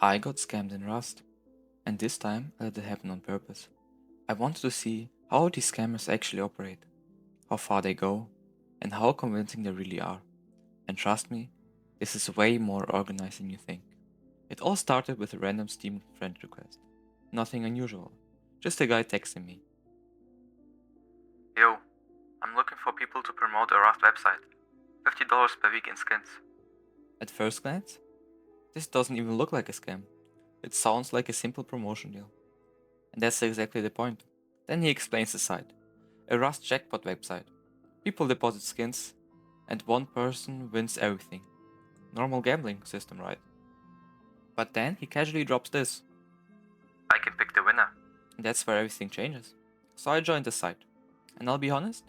I got scammed in Rust, and this time I let it happen on purpose. I wanted to see how these scammers actually operate, how far they go, and how convincing they really are. And trust me, this is way more organized than you think. It all started with a random Steam friend request. Nothing unusual, just a guy texting me. Yo, I'm looking for people to promote a Rust website. $50 per week in skins. At first glance, this doesn't even look like a scam. It sounds like a simple promotion deal. And that's exactly the point. Then he explains the site. A Rust jackpot website. People deposit skins, and one person wins everything. Normal gambling system, right? But then he casually drops this. I can pick the winner. And that's where everything changes. So I joined the site. And I'll be honest,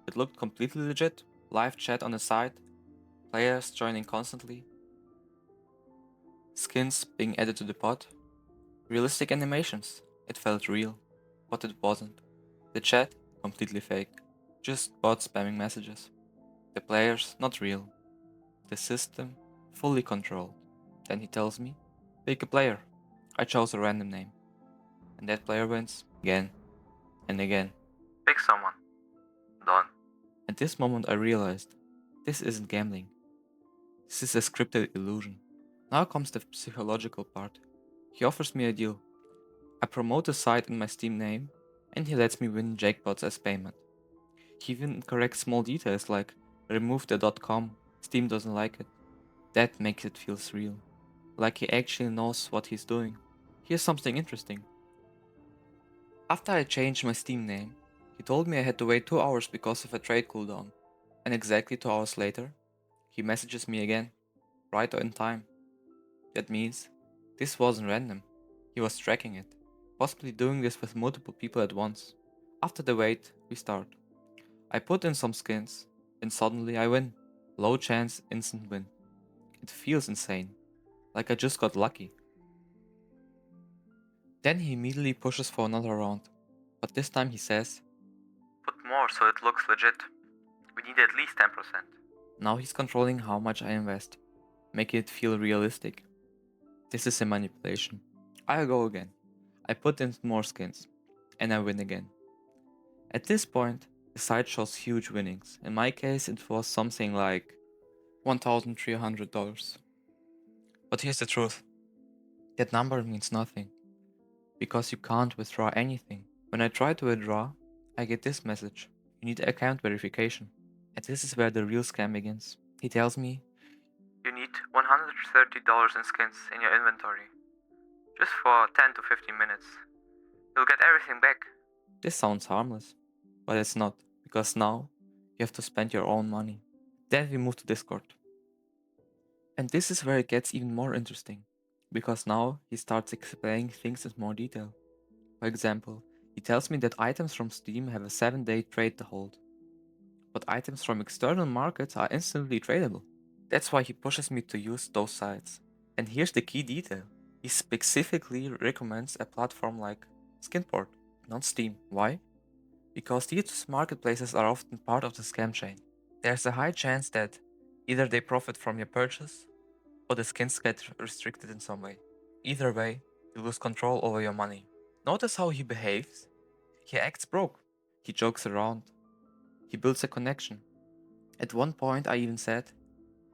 it looked completely legit. Live chat on the site, players joining constantly, skins being added to the pot, realistic animations. It felt real, but it wasn't. The chat, completely fake. Just bots spamming messages. The players, not real. The system, fully controlled. Then he tells me, pick a player. I chose a random name. And that player wins again and again. Pick someone. Done. At this moment, I realized this isn't gambling. This is a scripted illusion. Now comes the psychological part. He offers me a deal. I promote the site in my Steam name, and he lets me win jackpots as payment. He even corrects small details like remove the .com, Steam doesn't like it. That makes it feel real. Like he actually knows what he's doing. Here's something interesting. After I changed my Steam name, he told me I had to wait 2 hours because of a trade cooldown. And exactly 2 hours later, he messages me again, right on time. That means this wasn't random. He was tracking it, possibly doing this with multiple people at once. After the wait, we start. I put in some skins, and suddenly I win. Low chance, instant win. It feels insane, like I just got lucky. Then he immediately pushes for another round, but this time he says, Put more so it looks legit. We need at least 10%. now he's controlling how much I invest, making it feel realistic. This is a manipulation. I go again. I put in more skins, and I win again. At this point, the site shows huge winnings. In my case, it was something like $1,300. But here's the truth. That number means nothing, because you can't withdraw anything. When I try to withdraw, I get this message. You need account verification. And this is where the real scam begins. He tells me, You need $130 in skins in your inventory. Just for 10 to 15 minutes. You'll get everything back. this sounds harmless, but it's not, because now you have to spend your own money. Then we move to Discord. And this is where it gets even more interesting, because now he starts explaining things in more detail. For example, he tells me that items from Steam have a 7-day trade hold, but items from external markets are instantly tradable. That's why he pushes me to use those sites. And here's the key detail. He specifically recommends a platform like Skinport, not Steam. Why? Because these marketplaces are often part of the scam chain. There's a high chance that either they profit from your purchase or the skins get restricted in some way. Either way, you lose control over your money. Notice how he behaves. He acts broke. He jokes around. He builds a connection. At one point, I even said,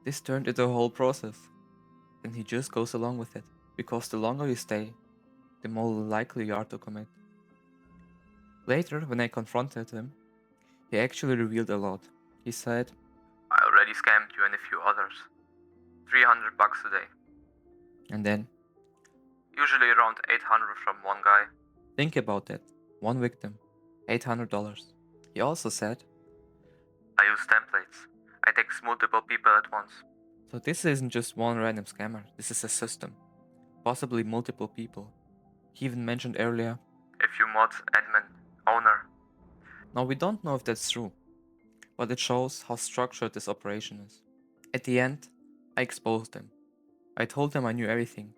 this turned into a whole process. Then he just goes along with it, because the longer you stay, the more likely you are to commit. Later, when I confronted him, he actually revealed a lot. He said, I already scammed you and a few others. $300 a day. and then, Usually around 800 from one guy. think about that. One victim, $800. He also said, I use templates. I text multiple people at once. so this isn't just one random scammer, this is a system. Possibly multiple people. He even mentioned earlier, A few mods, admin, owner. now we don't know if that's true, but it shows how structured this operation is. At the end, I exposed him. I told him I knew everything,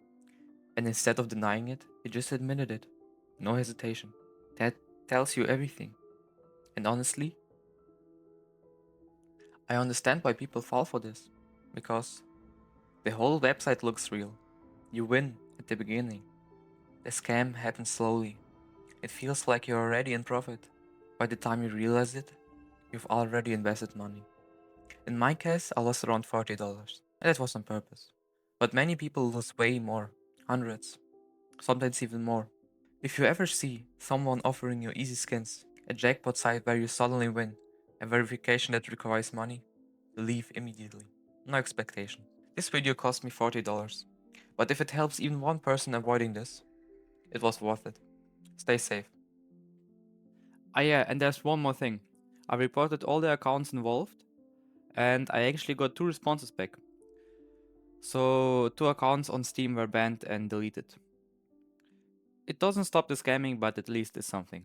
and instead of denying it, he just admitted it. No hesitation. That tells you everything. And honestly, I understand why people fall for this. Because the whole website looks real. You win, at the beginning. The scam happens slowly. It feels like you're already in profit. By the time you realize it, you've already invested money. In my case, I lost around $40, and that was on purpose. But many people lose way more, hundreds, sometimes even more. If you ever see someone offering you easy skins, a jackpot site where you suddenly win, a verification that requires money, leave immediately. No expectation. This video cost me $40, but if it helps even one person avoiding this, it was worth it. Stay safe. Ah yeah, and there's one more thing. I reported all the accounts involved, and I actually got 2 responses back. So 2 accounts on Steam were banned and deleted. It doesn't stop the scamming, but at least it's something.